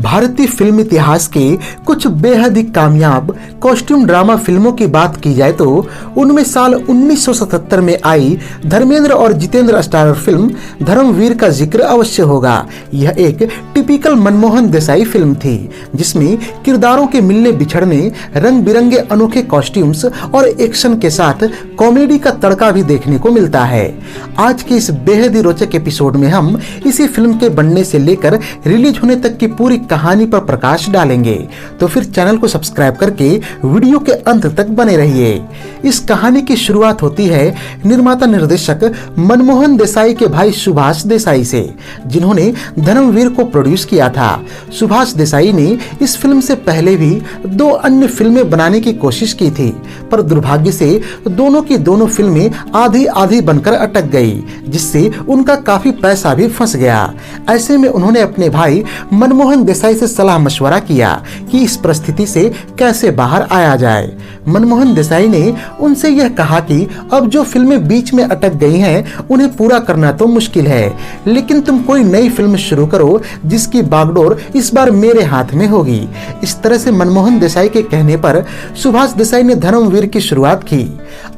भारतीय फिल्म इतिहास के कुछ बेहद ही कामयाब कॉस्ट्यूम ड्रामा फिल्मों की बात की जाए तो उनमें साल 1977 में आई धर्मेंद्र और जितेंद्र स्टारर फिल्म धर्मवीर का जिक्र अवश्य होगा। यह एक टिपिकल मनमोहन देसाई फिल्म थी जिसमें किरदारों के मिलने बिछड़ने, रंग बिरंगे अनोखे कॉस्ट्यूम्स और एक्शन के साथ कॉमेडी का तड़का भी देखने को मिलता है। आज के इस बेहद ही रोचक एपिसोड में हम इसी फिल्म के बनने से लेकर रिलीज होने तक की पूरी कहानी पर प्रकाश डालेंगे, तो फिर चैनल को सब्सक्राइब करके वीडियो के अंत तक बने रहिए। इस कहानी की शुरुआत होती है निर्माता निर्देशक मनमोहन देसाई के भाई सुभाष देसाई से, जिन्होंने धर्मवीर को प्रोड्यूस किया था। सुभाष देसाई ने इस फिल्म से पहले भी 2 अन्य फिल्में बनाने की कोशिश की थी, पर दुर्भाग्य से दोनों की दोनों फिल्में आधी आधी बनकर अटक गई, जिससे उनका काफी पैसा भी फंस गया। ऐसे में उन्होंने अपने भाई मनमोहन देसाई से सलाह मशवरा किया कि इस परिस्थिति से कैसे बाहर आया जाए। मनमोहन देसाई ने उनसे यह कहा कि अब जो फिल्में बीच में अटक गई हैं उन्हें पूरा करना तो मुश्किल है, लेकिन तुम कोई नई फिल्म शुरू करो जिसकी बागडोर इस बार मेरे हाथ में होगी। इस तरह से मनमोहन देसाई के कहने पर सुभाष देसाई ने धर्मवीर की शुरुआत की।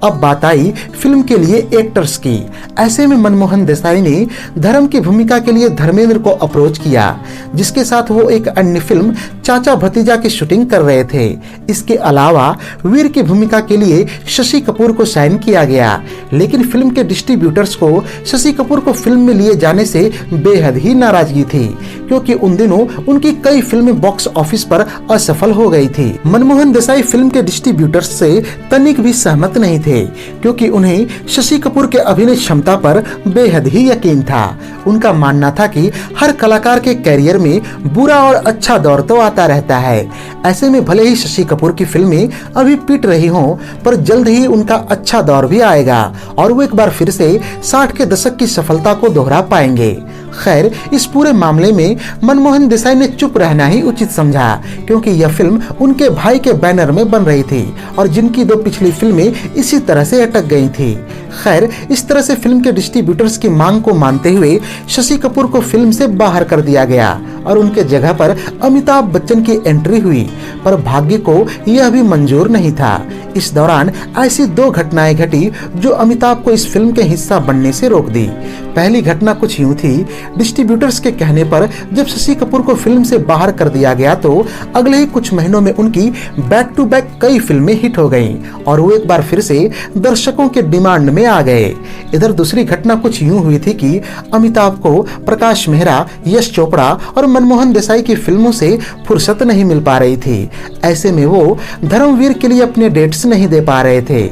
अब बात आई फिल्म के लिए एक्टर्स की। ऐसे में मनमोहन देसाई ने धर्म की भूमिका के लिए धर्मेंद्र को अप्रोच किया, जिसके साथ वो एक अन्य फिल्म चाचा भतीजा की शूटिंग कर रहे थे। इसके अलावा वीर की भूमिका के लिए शशि कपूर को साइन किया गया, लेकिन फिल्म के डिस्ट्रीब्यूटर्स को शशि कपूर को फिल्म में लिए जाने से बेहद ही नाराजगी थी, क्योंकि उन दिनों उनकी कई फिल्में बॉक्स ऑफिस पर असफल हो गई थी। मनमोहन देसाई फिल्म के डिस्ट्रीब्यूटर्स से तनिक भी सहमत नहीं थे, क्योंकि उन्हें शशि कपूर के अभिनय क्षमता पर बेहद ही यकीन था। उनका मानना था कि हर कलाकार के कैरियर में बुरा और अच्छा दौर तो आता रहता है। ऐसे में भले ही शशि कपूर की फिल्में अभी पिट रही हों, पर जल्द ही उनका अच्छा दौर भी आएगा और वो एक बार फिर से 60 के दशक की सफलता को दोहरा पाएंगे। खैर, इस पूरे मामले में मनमोहन देसाई ने चुप रहना ही उचित समझा, क्योंकि यह फिल्म उनके भाई के बैनर में बन रही थी और जिनकी 2 पिछली फिल्में इसी तरह से अटक गई थी। खैर, इस तरह से फिल्म के डिस्ट्रीब्यूटर्स की मांग को मानते हुए शशि कपूर को फिल्म से बाहर कर दिया गया और उनके जगह पर अमिताभ बच्चन की एंट्री हुई, पर भाग्य को यह भी मंजूर नहीं था। इस दौरान ऐसी 2 घटनाएं घटी जो अमिताभ को इस फिल्म के हिस्सा बनने से रोक दी। पहली घटना कुछ यूं थी, डिस्ट्रीब्यूटर्स के कहने पर जब शशि कपूर को फिल्म से बाहर कर दिया गया तो अगले ही कुछ महीनों में उनकी बैक टू बैक कई फिल्में हिट हो गईं और वो एक बार फिर से दर्शकों के डिमांड में आ गए। इधर दूसरी घटना कुछ यूं हुई थी कि अमिताभ को प्रकाश मेहरा, यश चोपड़ा और मनमोहन देसाई की फिल्मों से फुर्सत नहीं मिल पा रही थी। ऐसे में वो धर्मवीर के लिए अपने डेट्स नहीं दे पा रहे थे।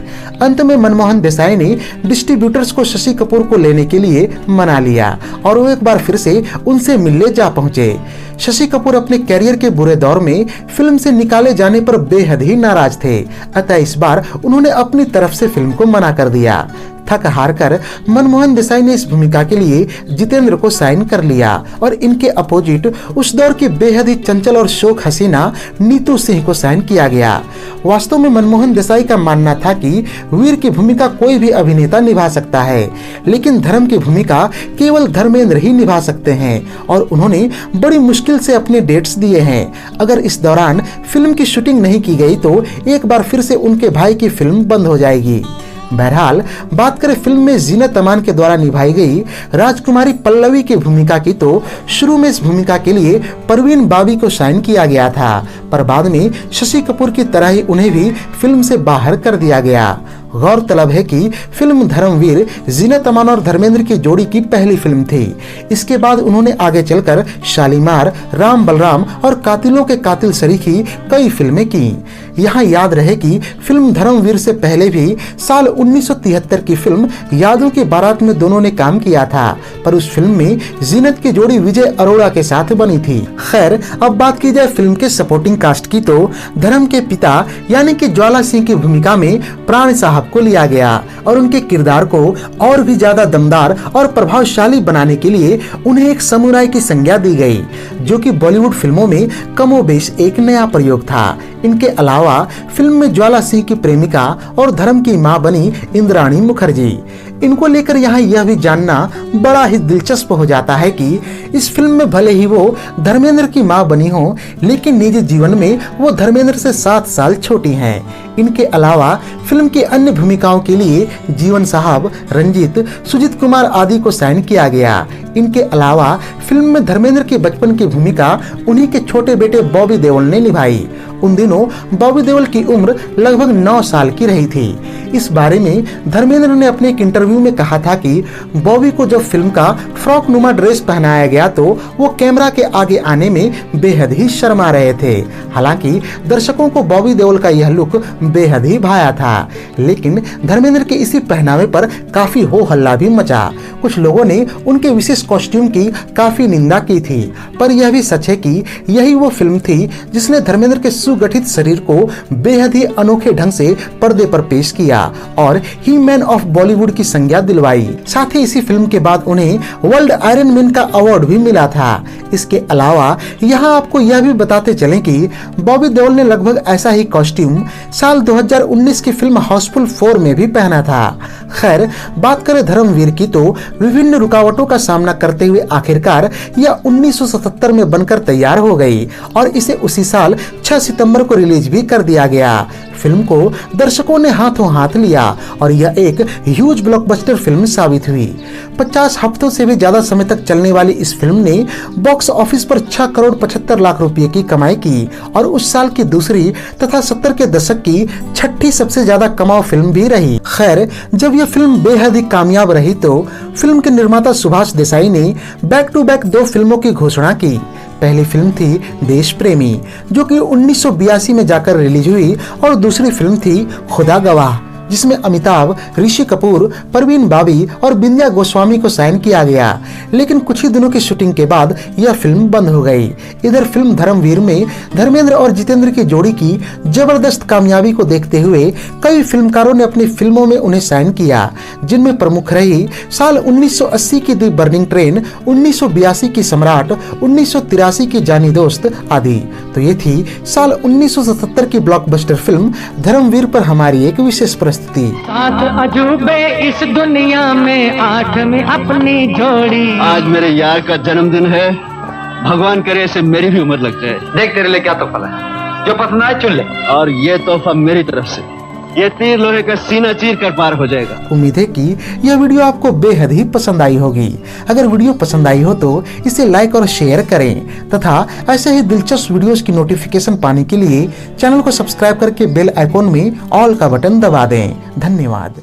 अंत में मनमोहन देसाई ने डिस्ट्रीब्यूटर्स को शशि कपूर को लेने के लिए मना लिया और वो एक बार फिर से उनसे मिलने जा पहुंचे। शशि कपूर अपने कैरियर के बुरे दौर में फिल्म से निकाले जाने पर बेहद ही नाराज थे, अतः इस बार उन्होंने अपनी तरफ से फिल्म को मना कर दिया। थक हार कर मनमोहन देसाई ने इस भूमिका के लिए जितेंद्र को साइन कर लिया और इनके अपोजिट उस दौर की बेहद ही चंचल और शोक हसीना नीतू सिंह को साइन किया गया। वास्तव में मनमोहन देसाई का मानना था कि वीर की भूमिका कोई भी अभिनेता निभा सकता है, लेकिन धर्म की भूमिका केवल धर्मेंद्र ही निभा सकते हैं और उन्होंने बड़ी मुश्किल से अपने डेट्स दिए हैं। अगर इस दौरान फिल्म की शूटिंग नहीं की गई तो एक बार फिर से उनके भाई की फिल्म बंद हो जाएगी। बहरहाल, बात करें फिल्म में जीनत अमान के द्वारा निभाई गई राजकुमारी पल्लवी की भूमिका की तो शुरू में इस भूमिका के लिए परवीन बाबी को साइन किया गया था, पर बाद में शशि कपूर की तरह ही उन्हें भी फिल्म से बाहर कर दिया गया। गौरतलब है कि फिल्म धर्मवीर जीनत अमान और धर्मेंद्र की जोड़ी की पहली फिल्म थी। इसके बाद उन्होंने आगे चलकर शालीमार, राम बलराम और कातिलों के कातिल सरीखी कई फिल्में की। यहाँ याद रहे कि फिल्म धर्मवीर से पहले भी साल 1973 की फिल्म यादों की बारात में दोनों ने काम किया था, पर उस फिल्म में जीनत की जोड़ी विजय अरोड़ा के साथ बनी थी। खैर, अब बात की जाए फिल्म के सपोर्टिंग कास्ट की तो धर्म के पिता यानी कि ज्वाला सिंह की भूमिका में प्राण साहब को लिया गया और उनके किरदार को और भी ज्यादा दमदार और प्रभावशाली बनाने के लिए उन्हें एक समुराई की संज्ञा दी गई, जो कि बॉलीवुड फिल्मों में कमोबेश एक नया प्रयोग था। इनके अलावा फिल्म में ज्वाला सिंह की प्रेमिका और धर्म की मां बनी इंद्राणी मुखर्जी। इनको लेकर यहाँ यह भी जानना बड़ा ही दिलचस्प हो जाता है कि इस फिल्म में भले ही वो धर्मेंद्र की मां बनी हो, लेकिन निजी जीवन में वो धर्मेंद्र से 7 साल छोटी हैं। इनके अलावा फिल्म की अन्य भूमिकाओं के लिए जीवन साहब, रंजीत, सुजीत कुमार आदि को साइन किया गया। इनके अलावा फिल्म में धर्मेंद्र के बचपन की भूमिका उन्हीं के छोटे बेटे बॉबी देओल ने निभाई। उन दिनों बॉबी देओल की उम्र लगभग 9 साल की रही थी। इस बारे में धर्मेंद्र ने अपने एक इंटरव्यू में कहा था कि बॉबी को जब फिल्म का फ्रॉक नुमा ड्रेस पहनाया गया तो वो कैमरा के आगे आने में बेहद ही शर्मा रहे थे। हालांकि दर्शकों को बॉबी देओल का यह लुक बेहद ही भाया था, लेकिन धर्मेंद्र के इसी पहनावे पर काफी हो हल्ला भी मचा। कुछ लोगों ने उनके विशेष कॉस्ट्यूम की काफी निंदा की थी, पर यह भी सच है कि यही वो फिल्म थी जिसने धर्मेंद्र के सुगठित शरीर को बेहद ही अनोखे ढंग से पर्दे पर पेश किया और ही मैन ऑफ बॉलीवुड की संज्ञा दिलवाई। साथ ही इसी फिल्म के बाद उन्हें वर्ल्ड आयरन मैन का अवार्ड भी मिला था। इसके अलावा यहाँ आपको यह भी बताते चलें कि बॉबी देओल ने लगभग ऐसा ही कॉस्ट्यूम साल 2019 की फिल्म हाउसफुल 4 में भी पहना था। खैर, बात करें धर्मवीर की तो विभिन्न रुकावटों का सामना करते हुए आखिरकार यह 1977 में बनकर तैयार हो गई और इसे उसी साल 6 सितंबर को रिलीज भी कर दिया गया। फिल्म को दर्शकों ने हाथों हाथ लिया और यह एक ह्यूज ब्लॉकबस्टर फिल्म साबित हुई। 50 हफ्तों से भी ज्यादा समय तक चलने वाली इस फिल्म ने बॉक्स ऑफिस पर 6 करोड़ 75 लाख रुपए की कमाई की और उस साल की दूसरी तथा 70 के दशक की 6ठी सबसे ज्यादा कमाऊ फिल्म भी रही। खैर, जब यह फिल्म बेहद ही कामयाब रही तो फिल्म के निर्माता सुभाष देसाई ने बैक टू बैक 2 फिल्मों की घोषणा की। पहली फिल्म थी देश प्रेमी, जो कि 1982 में जाकर रिलीज हुई, और दूसरी फिल्म थी खुदा गवाह, जिसमें अमिताभ, ऋषि कपूर, परवीन बाबी और बिंदिया गोस्वामी को साइन किया गया। लेकिन कुछ ही दिनों की शूटिंग के बाद यह फिल्म बंद हो गई। इधर फिल्म धर्मवीर में धर्मेंद्र और जितेंद्र की जोड़ी की जबरदस्त कामयाबी को देखते हुए कई फिल्मकारों ने अपनी फिल्मों में उन्हें साइन किया, जिनमें प्रमुख रही साल 1980 की दी बर्निंग ट्रेन, 1982 की सम्राट, 1983 की जानी दोस्त आदि। तो ये थी साल 1977 की ब्लॉकबस्टर फिल्म धर्मवीर पर हमारी एक विशेष प्रस्तुति। 7 अजूबे इस दुनिया में, 8 में अपनी जोड़ी। आज मेरे यार का जन्मदिन है, भगवान करे इसे मेरी भी उम्र लग जाए। देख तेरे लिए क्या तोहफा है, जो पसंद आए चुन ले। और ये तोहफा मेरी तरफ से, ये तीर लोहे का सीना चीर कर पार हो जाएगा। उम्मीद है कि यह वीडियो आपको बेहद ही पसंद आई होगी। अगर वीडियो पसंद आई हो तो इसे लाइक और शेयर करें तथा ऐसे ही दिलचस्प वीडियोस की नोटिफिकेशन पाने के लिए चैनल को सब्सक्राइब करके बेल आइकॉन में ऑल का बटन दबा दें। धन्यवाद।